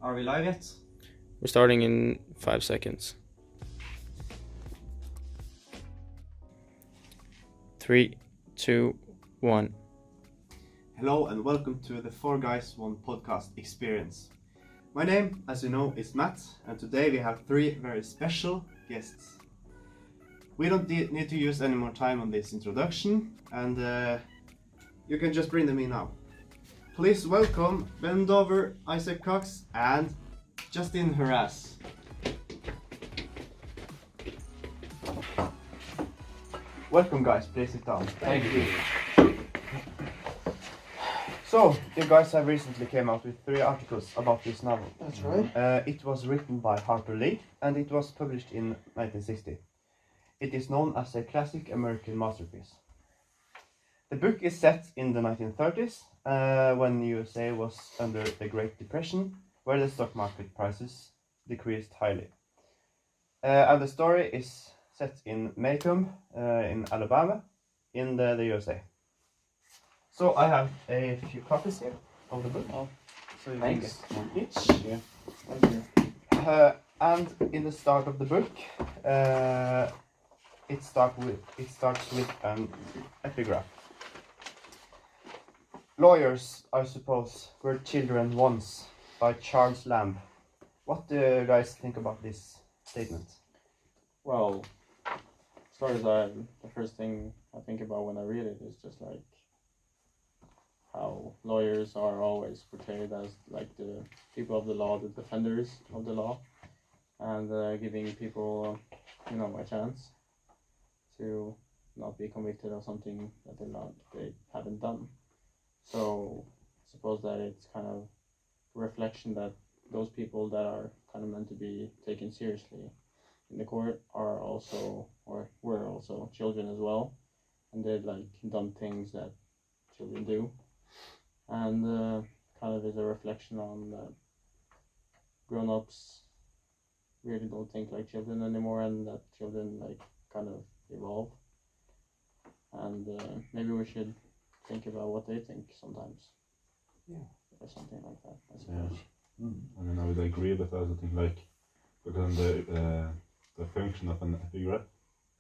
Are we live yet? We're starting in 5 seconds. 3, 2, 1. Hello and welcome to the Four Guys One podcast experience. My name, as you know, is Matt, and today we have three very special guests. We don't need to use any more time on this introduction, and you can just bring them in now. Please welcome Ben Dover, Isaac Cox, and Justin Harass. Welcome, guys. Please sit down. Thank you. So, you guys have recently came out with 3 articles about this novel. That's right. It was written by Harper Lee, and it was published in 1960. It is known as a classic American masterpiece. The book is set in the 1930s, when the USA was under the Great Depression, where the stock market prices decreased highly. And the story is set in Macomb, in Alabama, in the USA. So I have a few copies here of the book. Oh, so you thanks. can get each. Yeah. Thank you. And in the start of the book, it starts with an epigraph. Lawyers, I suppose, were children once, by Charles Lamb. What do you guys think about this statement? Well, as far as the first thing I think about when I read it is just like how lawyers are always portrayed as like the people of the law, the defenders of the law, and giving people, a chance to not be convicted of something that they haven't done. So I suppose that it's kind of a reflection that those people that are kind of meant to be taken seriously in the court are also, or were also, children as well, and they've like done things that children do, and kind of is a reflection on that grown-ups really don't think like children anymore, and that children like kind of evolve, and maybe we should think about what they think sometimes. Yeah. Or something like that, I suppose. Yeah. I mean, I would agree, but I also think like because the function of an epigraph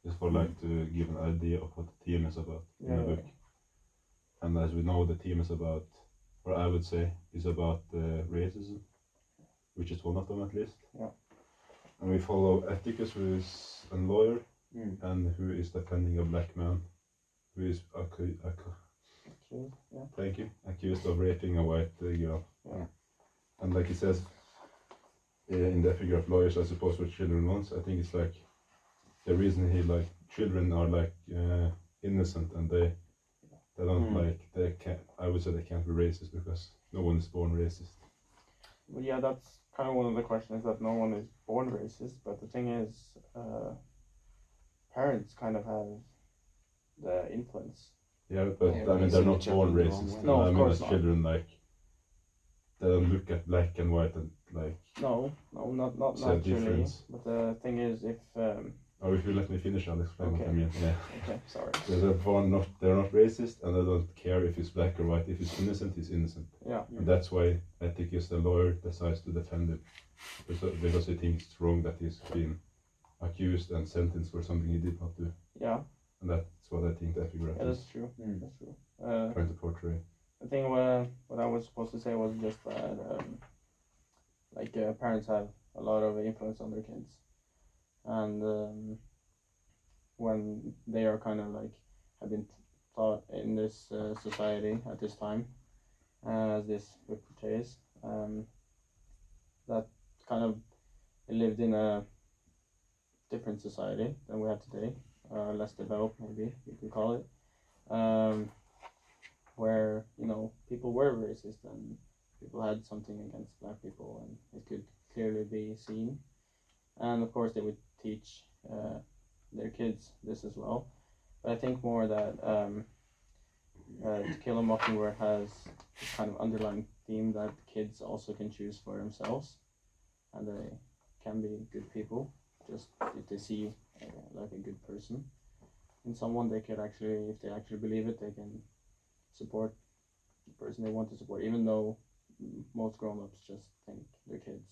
is for like to give an idea of what the theme is about in the book. And as we know, the theme is about, or I would say, is about racism, which is one of them at least. Yeah. And we follow Atticus, who is a lawyer, and who is defending a black man, who is accused of raping a white girl. Yeah. And like it says in the epigraph, lawyers, I suppose, were children once. I think it's like the reason children are like innocent, and they don't they can't. I would say they can't be racist because no one is born racist. Well, yeah, that's kind of one of the questions, that no one is born racist, but the thing is, parents kind of have the influence. Yeah, but I mean, they're not born racist. No, of course as not. children, like, they don't look at black and white and like. No, not see a naturally. difference. But the thing is, if Or if you let me finish, I'll explain what I mean. Yeah. okay, sorry. They're not racist, and they don't care if he's black or white. If he's innocent, he's innocent. Yeah. And that's why Atticus, the lawyer, decides to defend him, because he thinks it's wrong that he's been accused and sentenced for something he did not do. Yeah. And that's what I think the epigraph Yeah, is that's true. That's true. trying to portray. I think what I was supposed to say was just that parents have a lot of influence on their kids, and when they are kind of like have been taught in this society at this time, as this book portrays, that kind of lived in a different society than we have today, less developed maybe you could call it, where people were racist and people had something against black people, and it could clearly be seen, and of course they would teach their kids this as well. But I think more that To Kill a Mockingbird has this kind of underlying theme that kids also can choose for themselves, and they can be good people, just if they see like a good person in someone. They could actually, if they actually believe it, they can support the person they want to support, even though most grown-ups just think they're kids.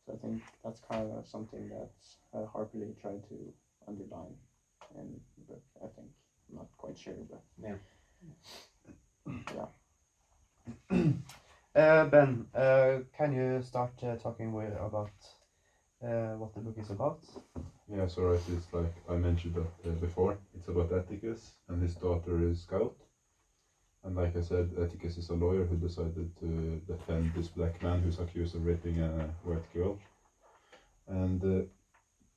So I think that's kind of something that Harper Lee tried to underline in the book. I think I'm not quite sure, but Yeah. Ben, can you start talking about what the book is about? Yeah, so right, it's like I mentioned that before. It's about Atticus and his daughter is Scout. And like I said, Atticus is a lawyer who decided to defend this black man who's accused of raping a white girl. And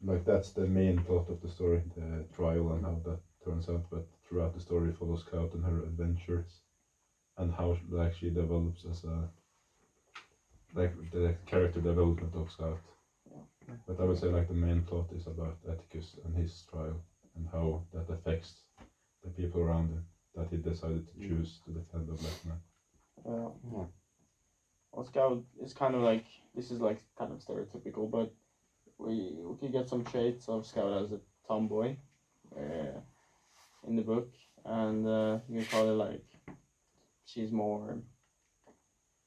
like that's the main plot of the story, the trial and how that turns out. But throughout the story, follows Scout and her adventures, and how like she develops as a like the character development of Scout. But I would say like the main plot is about Atticus and his trial and how that affects the people around him, that he decided to choose to defend the black man. Yeah. Well, Scout is kind of like, this is like kind of stereotypical, but we could get some traits of Scout as a tomboy in the book, and you can call it like she's more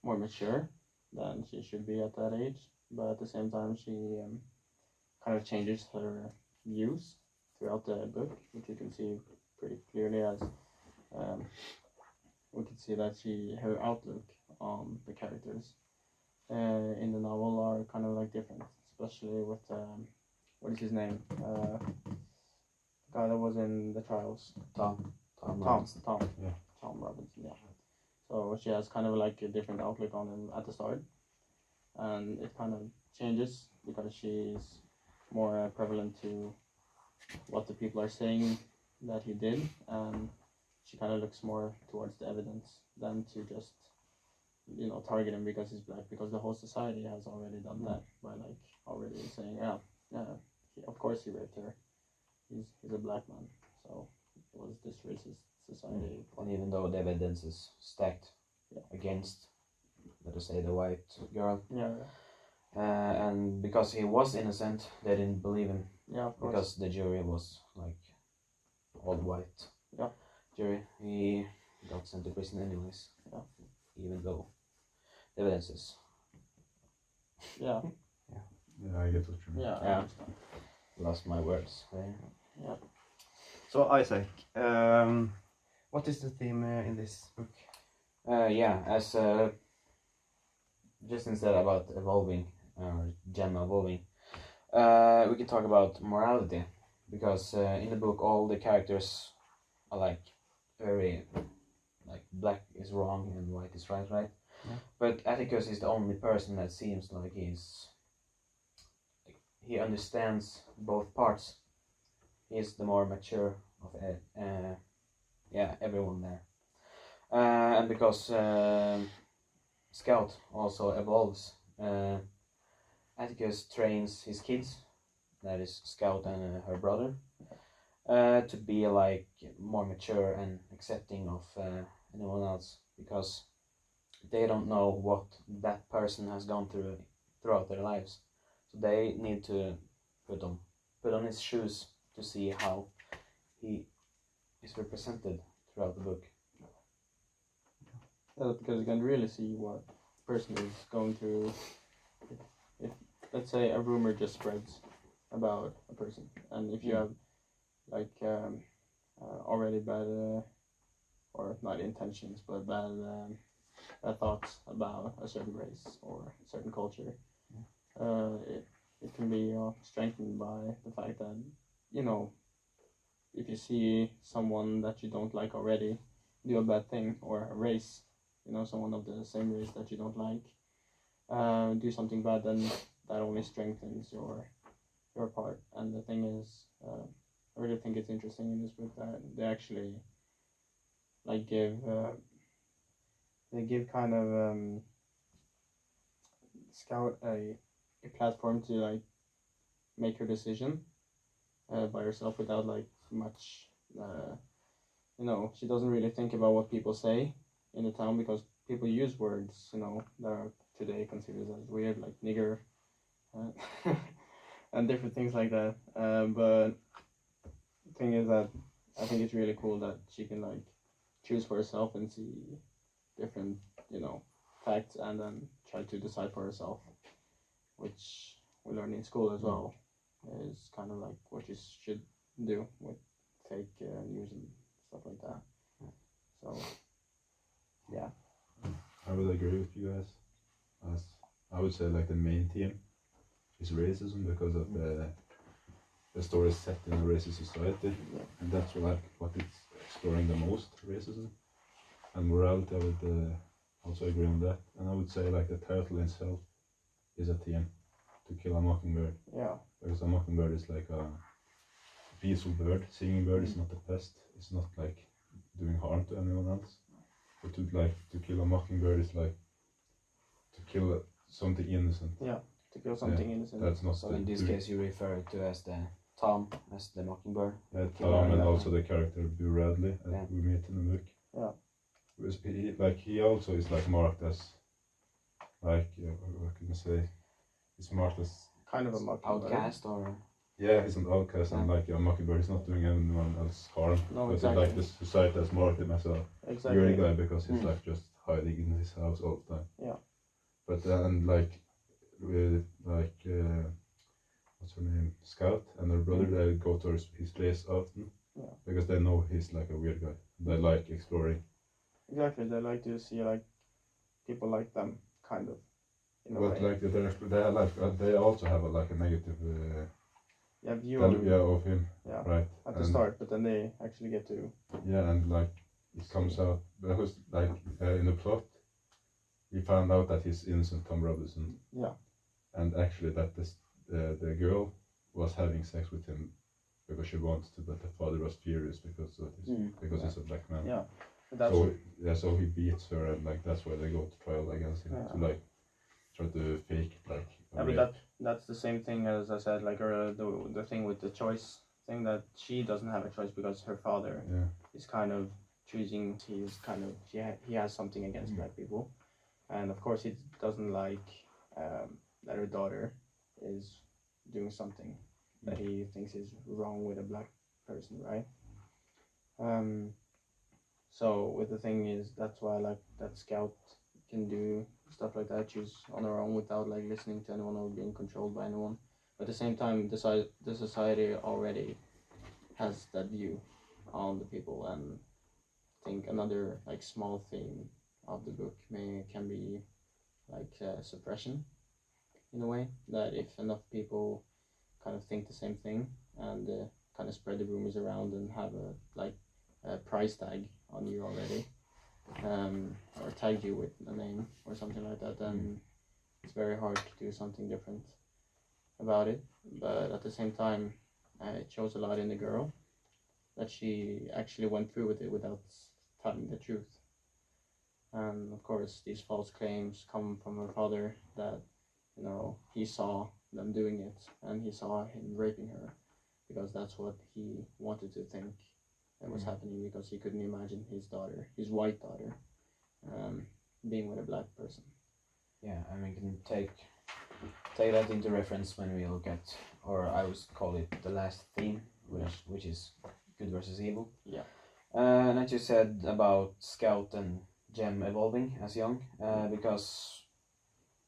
mature than she should be at that age, but at the same time she kind of changes her views throughout the book, which you can see pretty clearly as we can see that her outlook on the characters in the novel are kind of like different, especially with what is his name? The guy that was in the trials. Tom. Yeah. Yeah. Tom Robinson. Yeah. So she has kind of like a different outlook on him at the start, and it kind of changes because she's more prevalent to what the people are saying that he did, and she kind of looks more towards the evidence than to just target him because he's black, because the whole society has already done that by like already saying of course he raped her, he's a black man, so it was this racist society. And even though the evidence is stacked against, let us say, the white girl, and because he was innocent, they didn't believe him. Yeah, of course. Because the jury was like all white. Yeah. Jury. He got sent to prison anyways. Yeah. Even though the evidence is. Yeah. Yeah, I get what you mean. Yeah. I Yeah. understand. Lost my words there. Yeah. So Isaac, what is the theme in this book? As just instead about evolving, Gemma evolving, we can talk about morality, because in the book all the characters are like very like black is wrong and white is right. Yeah. But Atticus is the only person that seems like he understands both parts. He's the more mature of everyone there, and because Scout also evolves, Atticus trains his kids, that is Scout and her brother, to be like more mature and accepting of anyone else, because they don't know what that person has gone through throughout their lives, so they need to put on his shoes to see how he is represented throughout the book. Because you can really see what the person is going through. If let's say a rumor just spreads about a person, and if you have like already bad or not intentions but bad thoughts about a certain race or a certain culture, it can be strengthened by the fact that if you see someone that you don't like already do a bad thing, or a race, someone of the same race that you don't like do something bad, then that only strengthens your part. And the thing is, I really think it's interesting in this book that they actually like give kind of Scout a platform to like make her decision by herself without like much she doesn't really think about what people say in the town, because people use words that are today considered as weird, like nigger and different things like that, but the thing is that I think it's really cool that she can like choose for herself and see different facts and then try to decide for herself, which we learn in school as well, is kind of like what you should do with fake news and stuff like that. So, yeah. I would agree with you guys. As I would say, like the main theme is racism because of the story is set in a racist society, and that's like what it's exploring the most, racism and morality. I would also agree on that, and I would say like the title itself is a theme, To Kill a Mockingbird. Yeah. Because a mockingbird is like a peaceful bird. Singing bird is not a pest. It's not like doing harm to anyone else. But to kill a mockingbird is like to kill something innocent. Yeah. To kill something innocent. That's not. So in this case, you refer to as the Tom, as the mockingbird. Yeah, Tom, and also the character Boo Radley that we meet in the book. Yeah. He also is like marked as like what can I say? He's marked as kind of a mockingbird. Outcast or. Yeah, he's an outcast and like a mockingbird. He's not doing anyone else harm. No, but exactly. Like the society has marked him as a weird guy because he's like just hiding in his house all the time. Yeah. But then like with what's her name, Scout and her brother, they go to his place often because they know he's like a weird guy. They like exploring. Exactly, they like to see like people like them, kind of. In a but way. Like they also have like a negative view of him. Yeah. Right. At the start, but then they actually get to. Yeah, and like it comes out because like in the plot, we found out that he's innocent Tom Robinson. Yeah. And actually that the girl was having sex with him because she wanted to, but the father was furious because he's a black man. Yeah. So he beats her, and like that's why they go to trial against him to like try to fake like. But that's the same thing as I said, like the thing with the choice thing, that she doesn't have a choice because her father is kind of choosing. He has something against black people, and of course he doesn't like that her daughter is doing something that he thinks is wrong with a black person, right? So with the thing is, that's why like that Scout can do stuff like that, choose on her own without like listening to anyone or being controlled by anyone. But at the same time, the society already has that view on the people, and I think another like small theme of the book can be like suppression, in a way, that if enough people kind of think the same thing and kind of spread the rumors around and have a price tag on you already, or tag you with a name or something like that, then it's very hard to do something different about it. But at the same time, it shows a lot in the girl that she actually went through with it without telling the truth. And of course, these false claims come from her father that, he saw them doing it and he saw him raping her because that's what he wanted to think that was happening, because he couldn't imagine his daughter, his white daughter, being with a black person. Yeah, and we can take that into reference when we look at, or I would call it the last theme, which is good versus evil. Yeah. And as you said about Scout and Jem evolving as young, because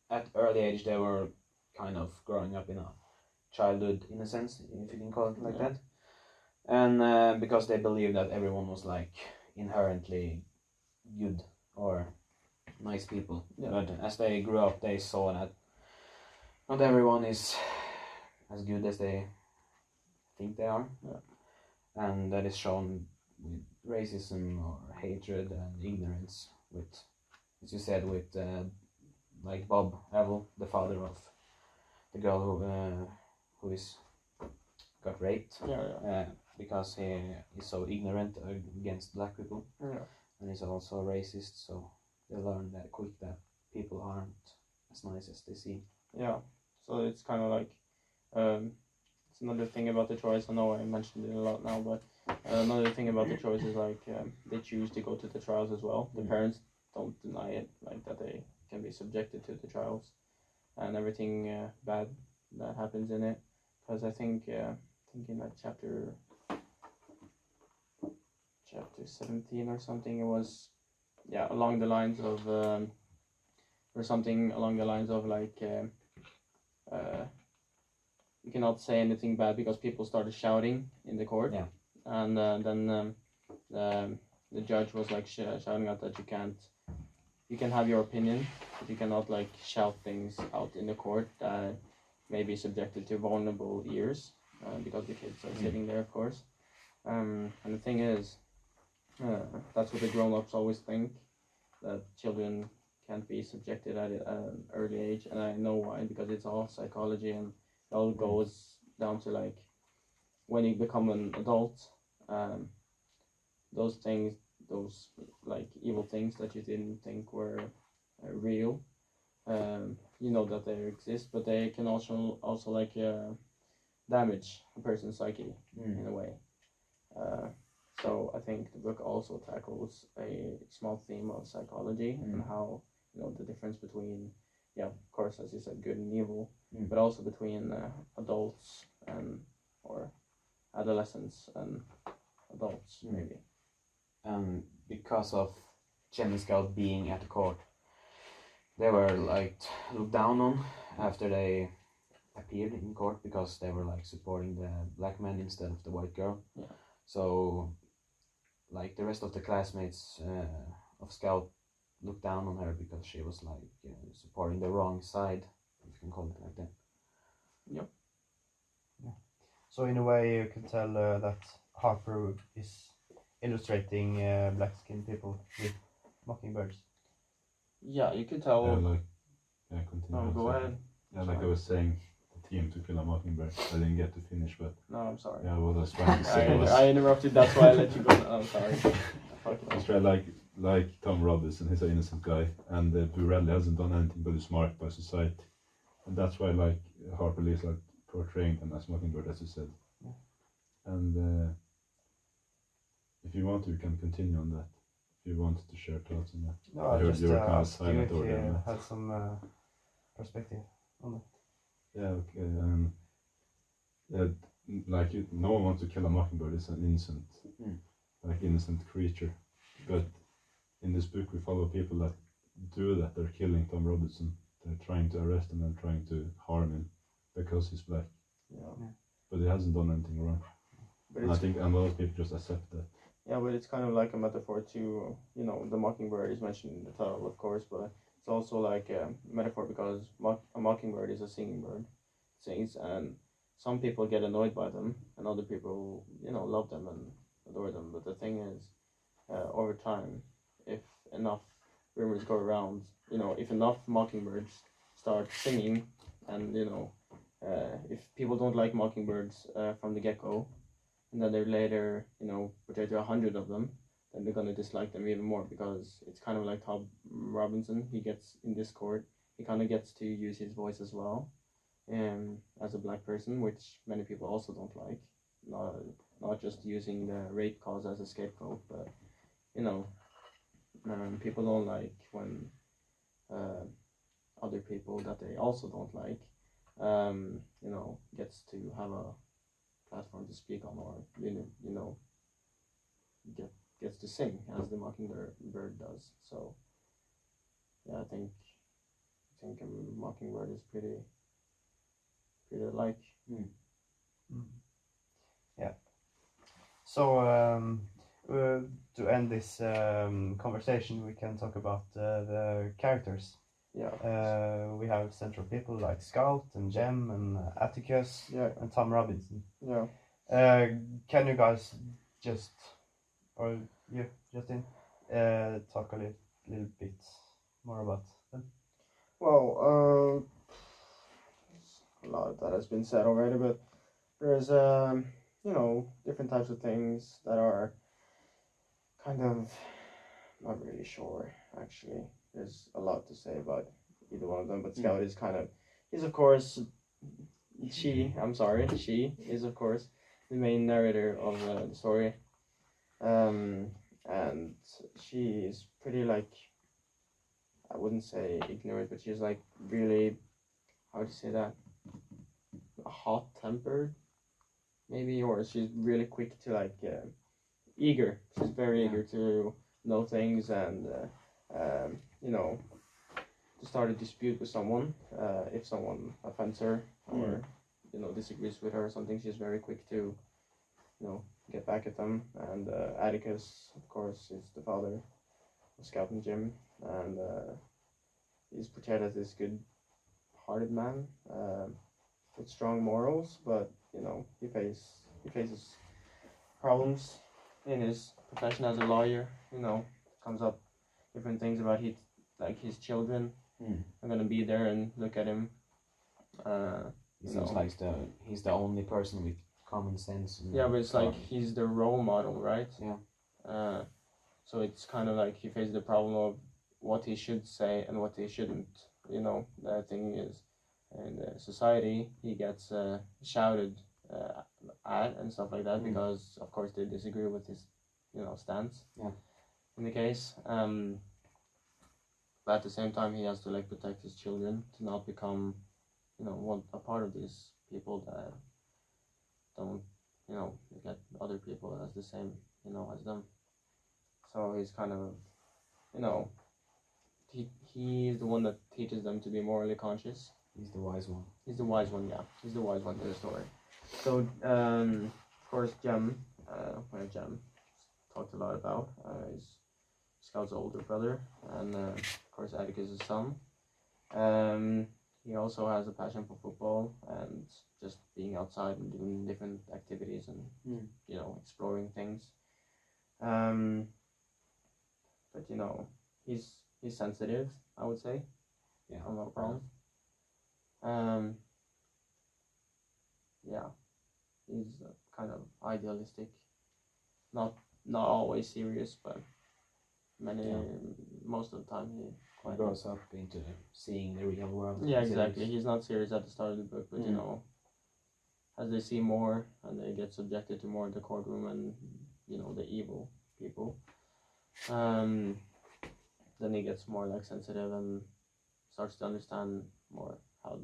at early age they were kind of growing up in a childhood innocence, if you can call it like that. And because they believed that everyone was like inherently good or nice people. Yeah. But as they grew up, they saw that not everyone is as good as they think they are. Yeah. And that is shown with racism or hatred and ignorance, with, as you said, with like Bob Evil, the father of the girl who got raped. Because he is so ignorant against black people, and he's also a racist, so they learn that quick that people aren't as nice as they seem. Yeah, so it's kind of like, it's another thing about the choice. I know I mentioned it a lot now, but another thing about the choice is like they choose to go to the trials as well. The parents don't deny it, like that they can be subjected to the trials and everything bad that happens in it. Because I think in like chapter 17 or something, it was along the lines of or something along the lines of like you cannot say anything bad because people started shouting in the court. Yeah. And then the judge was like shouting out that you can have your opinion, but you cannot like shout things out in the court that may be subjected to vulnerable ears because the kids are sitting there, of course. And the thing is, that's what the grown-ups always think, that children can't be subjected at an early age, and I know why, because it's all psychology, and it all goes down to like when you become an adult, those things, those like evil things that you didn't think were real, you know that they exist, but they can also like damage a person's psyche in a way. So I think the book also tackles a small theme of psychology and how, you know, the difference between, yeah, of course, as you said, good and evil, but also between adults and or adolescents and adults maybe. And because of Chen and Scout being at the court, they were like looked down on after they appeared in court because they were like supporting the black man instead of the white girl. Yeah. So like the rest of the classmates of Scout looked down on her because she was like supporting the wrong side, if you can call it like that. Yep. Yeah. So in a way, you can tell that Harper is illustrating black-skinned people with mockingbirds. Yeah, you could tell. Continue. Oh, go ahead. Yeah, like I was saying, the team to kill a mockingbird. I didn't get to finish, but No, I'm sorry. yeah, what I was trying to say was I interrupted. That's why I let you go. I'm sorry. It's right, like Tom Robinson, he's an innocent guy, and Burrell hasn't done anything but is marked by society, and that's why like Harper Lee's like portraying them as mockingbird, as you said. Yeah. And if you want to, you can continue on that. If you wanted to share thoughts on that. No, I heard just you were kind of asked you silent if over there. you had some perspective on it. Yeah, okay. Like no one wants to kill a mockingbird. It's an innocent, innocent creature. But in this book, we follow people that do that. They're killing Tom Robinson. They're trying to arrest him and trying to harm him because he's black. Yeah. But he hasn't done anything wrong. But And I think a lot of people just accept that. Yeah, but it's kind of like a metaphor to, you know, the mockingbird is mentioned in the title, of course, but it's also like a metaphor because a mockingbird is a singing bird. It sings, and some people get annoyed by them, and other people, you know, love them and adore them. But the thing is, over time, if enough rumors go around, you know, if enough mockingbirds start singing, and, you know, if people don't like mockingbirds from the get-go, and then they're later, you know, portrayed to 100 of them, then they're gonna dislike them even more because it's kind of like Tom Robinson. He gets in this court, he kind of gets to use his voice as well, as a black person, which many people also don't like. Not just using the rape cause as a scapegoat, but you know, people don't like when other people that they also don't like, you know, gets to have a platform to speak on, or you know gets to sing as the mockingbird does. So yeah, I think a mockingbird is pretty like. Yeah. So to end this conversation, we can talk about the characters. Yeah. We have central people like Scout and Jem and Atticus and Tom Robinson. Yeah. Can you guys just, or you, Justin, talk a little bit more about them? Well, a lot that has been said already, but there's you know, different types of things that are kind of not really sure actually. There's a lot to say about either one of them, but Scout is kind of, he's of course, she is of course the main narrator of the story, and she is pretty like, I wouldn't say ignorant, but she's like really, how would you say that, hot-tempered maybe, or she's really quick to like eager. She's very eager to know things, and you know, to start a dispute with someone. If someone offends her or disagrees with her or something, she's very quick to get back at them. And Atticus, of course, is the father of Scout and Jim, and he's portrayed as this good-hearted man with strong morals, but he faces problems in his profession as a lawyer. Comes up different things about his children are gonna be there and look at him. He seems like he's the only person with common sense. Yeah, but it's like he's the role model, right? Yeah. So it's kind of like he faces the problem of what he should say and what he shouldn't. The thing is, in society, he gets shouted at and stuff like that because, of course, they disagree with his, stance. Yeah. In the case, but at the same time, he has to protect his children to not become, a part of these people that don't, look at other people as the same, as them. So he's kind of, he's the one that teaches them to be morally conscious. He's the wise one. He's the wise one, yeah. He's the wise one to the story. So, of course, Jem talked a lot about, is Scout's older brother, and of course Atticus' his son. He also has a passion for football and just being outside and doing different activities and exploring things. But he's sensitive, I would say. Yeah. I'm not wrong. Yeah, he's kind of idealistic, not always serious, but most of the time he grows up into seeing the real world. Yeah, exactly. He's not serious at the start of the book, but as they see more and they get subjected to more of the courtroom and the evil people, then he gets more sensitive and starts to understand more how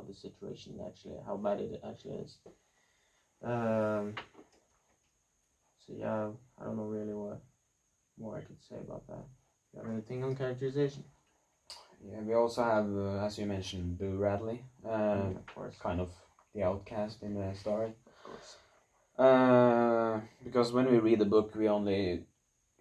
the situation how bad it actually is. So yeah, I don't know really what more I could say about that. You have anything on characterization? Yeah, we also have, as you mentioned, Boo Radley, Of course. kind of the outcast in the story. Of course. Because when we read the book, we only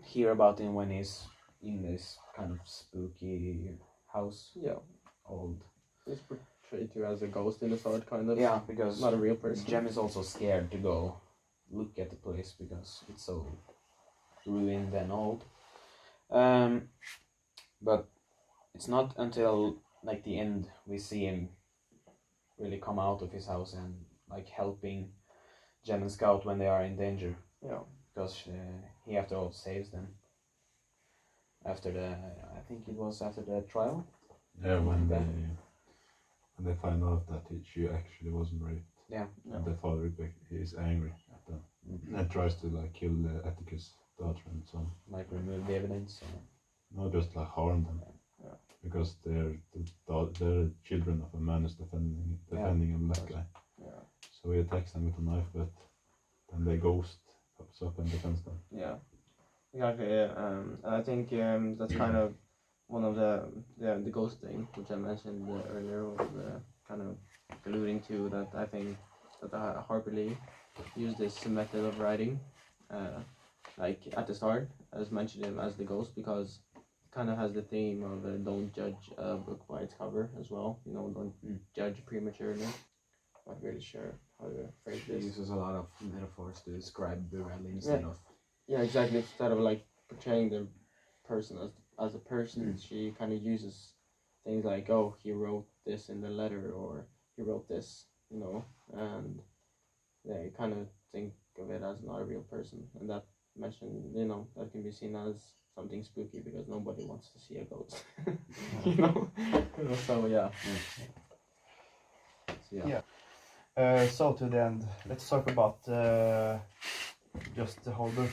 hear about him when he's in this kind of spooky house. Yeah. Old. He's portrayed to as a ghost in the start, kind of. Yeah, because not a real person. Jem is also scared to go look at the place because it's so ruined and old. But it's not until the end we see him really come out of his house and helping Jem and Scout when they are in danger. Yeah. Because he after all saves them. After I think it was after the trial. Yeah, when they find out that she actually wasn't raped. Yeah. And the father is angry at them and tries to kill Atticus' daughter and son. Remove the evidence. Not just harm them. Yeah. Because they're children of a man who's defending a black guy. Yeah. So he attacks them with a knife, but then the ghost pops up and defends them. Yeah. Exactly. I think that's kind of one of the ghost thing which I mentioned earlier was kind of alluding to that. I think that Harper Lee used this method of writing, at the start, as mentioned him as the ghost because it kind of has the theme of don't judge a book by its cover as well. Don't judge prematurely. Not really sure how to phrase this. He uses a lot of metaphors to describe Boo Radley instead of. Yeah, exactly. Instead of portraying the person as a person, she kind of uses things like, oh, he wrote this in the letter, or he wrote this, and they kind of think of it as not a real person, and that that can be seen as something spooky because nobody wants to see a ghost, So yeah. So to the end, let's talk about just the whole book.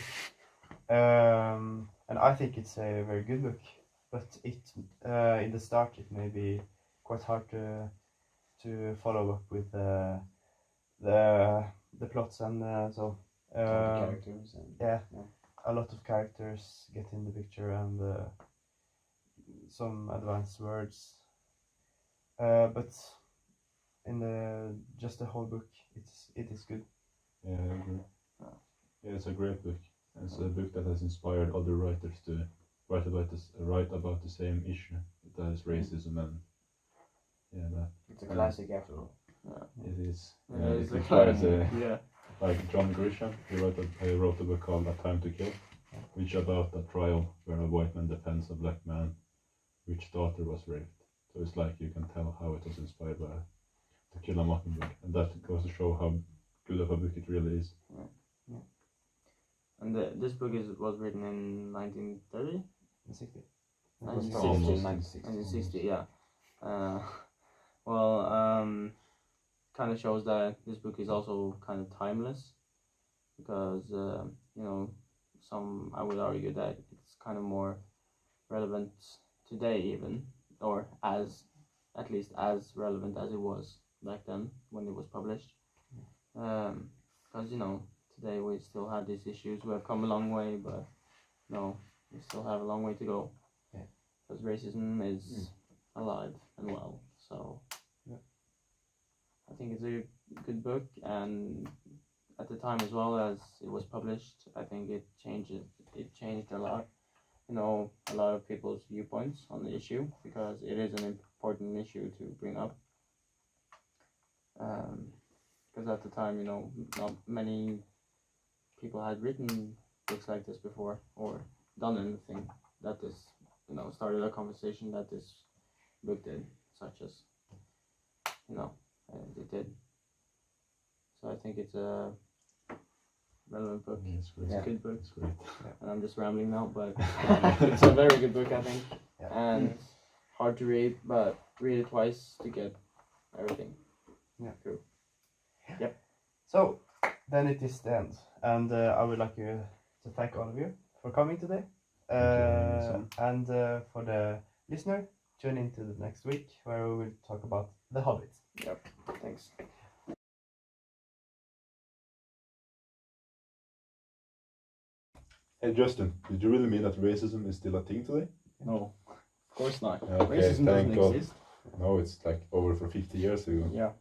And I think it's a very good book, but in the start it may be quite hard to follow up with the plots and so. The characters and a lot of characters get in the picture and some advanced words. But in just the whole book, it is good. Yeah, I agree. Yeah, it's a great book. It's a book that has inspired other writers to write about the same issue, that is racism and that. It's a classic after all. It is. It Yeah, is it a inspires yeah. like John Grisham. He wrote a book called A Time to Kill, which about a trial where a white man defends a black man, which daughter was raped. So it's like you can tell how it was inspired by To Kill a Mockingbird, and that goes to show how good of a book it really is. And this book was written in 1930? 60. Almost. 1960. 1960, yeah. Kind of shows that this book is also kind of timeless, because I would argue that it's kind of more relevant today even, or at least as relevant as it was back then when it was published. Because today we still have these issues. We have come a long way, but we still have a long way to go. Because racism is alive and well. So I think it's a good book, and at the time as well as it was published, I think it changed a lot. A lot of people's viewpoints on the issue, because it is an important issue to bring up. Because at the time, not many people had written books like this before, or done anything that this, started a conversation that this book did, such as, it did. So I think it's a relevant book. Yeah, it's great. It's a good book. It's great. And I'm just rambling now, but it's a very good book, I think. And hard to read, but read it twice to get everything. True. Yep. So then it is the end, and I would like to thank all of you for coming today. And for the listener, tune into the next week where we will talk about The Hobbit. Yep. Thanks. Hey Justin, did you really mean that racism is still a thing today? No, of course not. Okay, Racism doesn't thank God. exist. No, it's like over for 50 years ago. Yeah.